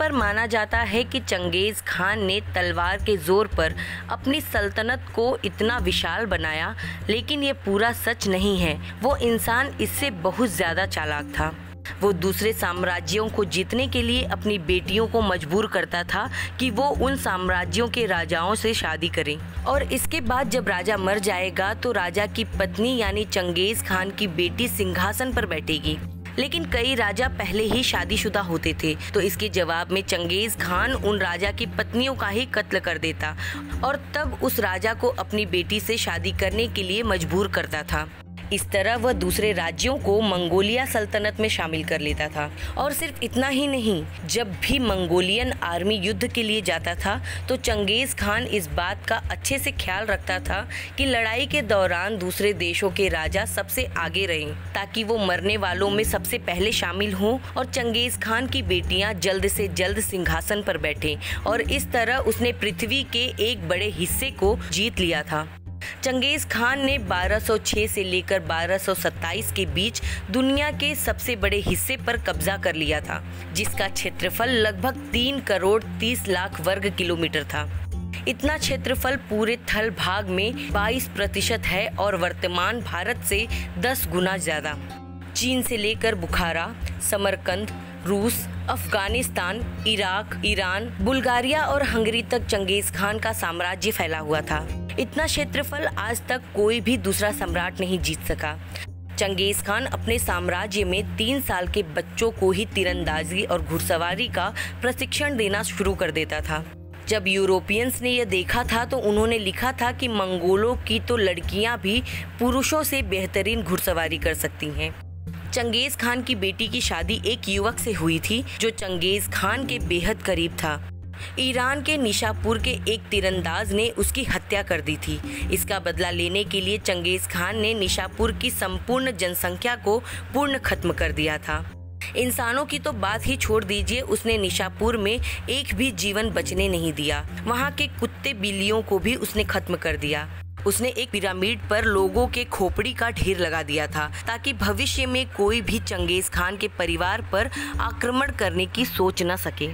पर माना जाता है कि चंगेज़ खान ने तलवार के जोर पर अपनी सल्तनत को इतना विशाल बनाया, लेकिन ये पूरा सच नहीं है। वो इंसान इससे बहुत ज़्यादा चालाक था। वो दूसरे साम्राज्यों को जीतने के लिए अपनी बेटियों को मजबूर करता था कि वो उन साम्राज्यों के राजाओं से शादी करें, और इसके बाद जब राजा मर जाएगा तो राजा की पत्नी यानी चंगेज़ खान की बेटी सिंहासन पर बैठेगी। लेकिन कई राजा पहले ही शादीशुदा होते थे, तो इसके जवाब में चंगेज़ खान उन राजा की पत्नियों का ही कत्ल कर देता और तब उस राजा को अपनी बेटी से शादी करने के लिए मजबूर करता था। इस तरह वह दूसरे राज्यों को मंगोलिया सल्तनत में शामिल कर लेता था। और सिर्फ इतना ही नहीं, जब भी मंगोलियन आर्मी युद्ध के लिए जाता था तो चंगेज़ खान इस बात का अच्छे से ख्याल रखता था कि लड़ाई के दौरान दूसरे देशों के राजा सबसे आगे रहें, ताकि वो मरने वालों में सबसे पहले शामिल हों और चंगेज़ खान की बेटियां जल्द से जल्द सिंहासन पर बैठें। और इस तरह उसने पृथ्वी के एक बड़े हिस्से को जीत लिया था। चंगेज़ खान ने 1206 से लेकर 1227 के बीच दुनिया के सबसे बड़े हिस्से पर कब्जा कर लिया था, जिसका क्षेत्रफल लगभग 3 करोड़ 30 लाख वर्ग किलोमीटर था। इतना क्षेत्रफल पूरे थल भाग में 22% है और वर्तमान भारत से 10 गुना ज्यादा। चीन से लेकर बुखारा, समरकंद, रूस, अफगानिस्तान, इराक, ईरान, बुल्गारिया और हंगरी तक चंगेज़ खान का साम्राज्य फैला हुआ था। इतना क्षेत्रफल आज तक कोई भी दूसरा सम्राट नहीं जीत सका। चंगेज़ खान अपने साम्राज्य में 3 साल के बच्चों को ही तीरंदाजी और घुड़सवारी का प्रशिक्षण देना शुरू कर देता था। जब यूरोपियंस ने यह देखा था तो उन्होंने लिखा था कि मंगोलों की तो लड़कियां भी पुरुषों से बेहतरीन घुड़सवारी कर सकती हैं। चंगेज़ खान की बेटी की शादी एक युवक से हुई थी जो चंगेज़ खान के बेहद करीब था। ईरान के निशापुर के एक तीरंदाज ने उसकी हत्या कर दी थी। इसका बदला लेने के लिए चंगेज़ खान ने निशापुर की संपूर्ण जनसंख्या को पूर्ण खत्म कर दिया था। इंसानों की तो बात ही छोड़ दीजिए, उसने निशापुर में एक भी जीवन बचने नहीं दिया। वहाँ के कुत्ते बिल्लियों को भी उसने खत्म कर दिया। उसने एक पिरामिड पर लोगों के खोपड़ी का ढेर लगा दिया था ताकि भविष्य में कोई भी चंगेज़ खान के परिवार पर आक्रमण करने की सोच न सके।